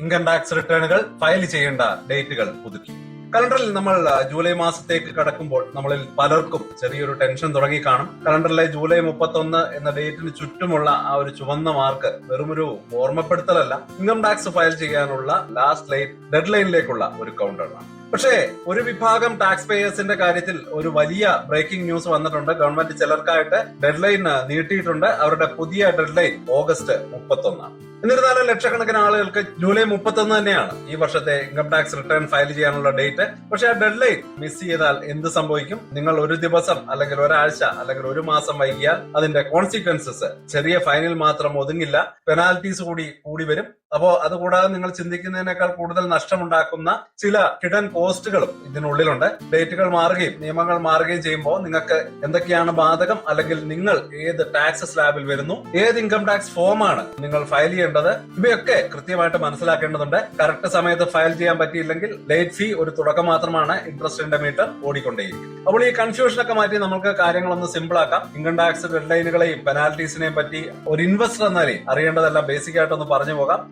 Income tax റിട്ടേണുകൾ file ചെയ്യേണ്ട ഡേറ്റുകൾ പുതുക്കി. കലണ്ടറിൽ നമ്മൾ ജൂലൈ മാസത്തേക്ക് കടക്കുമ്പോൾ നമ്മളിൽ പലർക്കും ചെറിയൊരു ടെൻഷൻ തുടങ്ങി കാണും. കലണ്ടറിലെ ജൂലൈ 31 എന്ന ഡേറ്റിന് ചുറ്റുമുള്ള ആ ഒരു ചുവന്ന മാർക്ക് വെറുമൊരു ഓർമ്മപ്പെടുത്തലല്ല, ഇൻകം ടാക്സ് ഫയൽ ചെയ്യാനുള്ള ലാസ്റ്റ് ഡെഡ് ലൈനിലേക്കുള്ള ഒരു കൗണ്ടറാണ്. പക്ഷേ ഒരു വിഭാഗം ടാക്സ് പേയേഴ്സിന്റെ കാര്യത്തിൽ ഒരു വലിയ ബ്രേക്കിംഗ് ന്യൂസ് വന്നിട്ടുണ്ട്. ഗവൺമെന്റ് ചിലർക്കായിട്ട് ഡെഡ് ലൈൻ നീട്ടിയിട്ടുണ്ട്. അവരുടെ പുതിയ ഡെഡ് ലൈൻ ഓഗസ്റ്റ് 31. എന്നിരുന്നാലും ലക്ഷക്കണക്കിന് ആളുകൾക്ക് ജൂലൈ 31 തന്നെയാണ് ഈ വർഷത്തെ ഇൻകം ടാക്സ് റിട്ടേൺ ഫയൽ ചെയ്യാനുള്ള ഡേറ്റ്. പക്ഷെ ആ ഡെഡ് ലൈൻ മിസ് ചെയ്താൽ എന്ത് സംഭവിക്കും? നിങ്ങൾ ഒരു ദിവസം അല്ലെങ്കിൽ ഒരാഴ്ച അല്ലെങ്കിൽ ഒരു മാസം വൈകിയാൽ അതിന്റെ കോൺസിക്വൻസസ് ചെറിയ ഫൈനിൽ മാത്രം ഒതുങ്ങില്ല, പെനാൽറ്റീസ് കൂടി വരും. അപ്പോ അതുകൂടാതെ നിങ്ങൾ ചിന്തിക്കുന്നതിനേക്കാൾ കൂടുതൽ നഷ്ടമുണ്ടാക്കുന്ന ചില ഹിഡൻ കോസ്റ്റുകളും ഇതിനുള്ളിലുണ്ട്. ഡേറ്റുകൾ മാറുകയും നിയമങ്ങൾ മാറുകയും ചെയ്യുമ്പോൾ നിങ്ങൾക്ക് എന്തൊക്കെയാണ് ബാധകം, അല്ലെങ്കിൽ നിങ്ങൾ ഏത് ടാക്സ് സ്ലാബിൽ വരുന്നു, ഏത് ഇൻകം ടാക്സ് ഫോമാണ് നിങ്ങൾ ഫയൽ ചെയ്യേണ്ടത്, ഇവയൊക്കെ കൃത്യമായിട്ട് മനസ്സിലാക്കേണ്ടതുണ്ട്. കറക്റ്റ് സമയത്ത് ഫയൽ ചെയ്യാൻ പറ്റിയില്ലെങ്കിൽ ലേറ്റ് ഫീ ഒരു തുടക്കം മാത്രമാണ്, ഇൻട്രസ്റ്റിന്റെ മീറ്റർ ഓടിക്കൊണ്ടേയിരിക്കും. അപ്പോൾ ഈ കൺഫ്യൂഷനൊക്കെ മാറ്റി നമുക്ക് കാര്യങ്ങളൊന്ന് സിമ്പിൾ ആക്കാം. ഇൻകം ടാക്സ് ഡെഡ് ലൈനുകളെയും പെനാൽറ്റീസിനെയും പറ്റി ഒരു ഇൻവെസ്റ്റർ എന്ന നിലയിൽ അറിയേണ്ടതെല്ലാം ബേസിക് ആയിട്ടൊന്ന് പറഞ്ഞു പോകാം.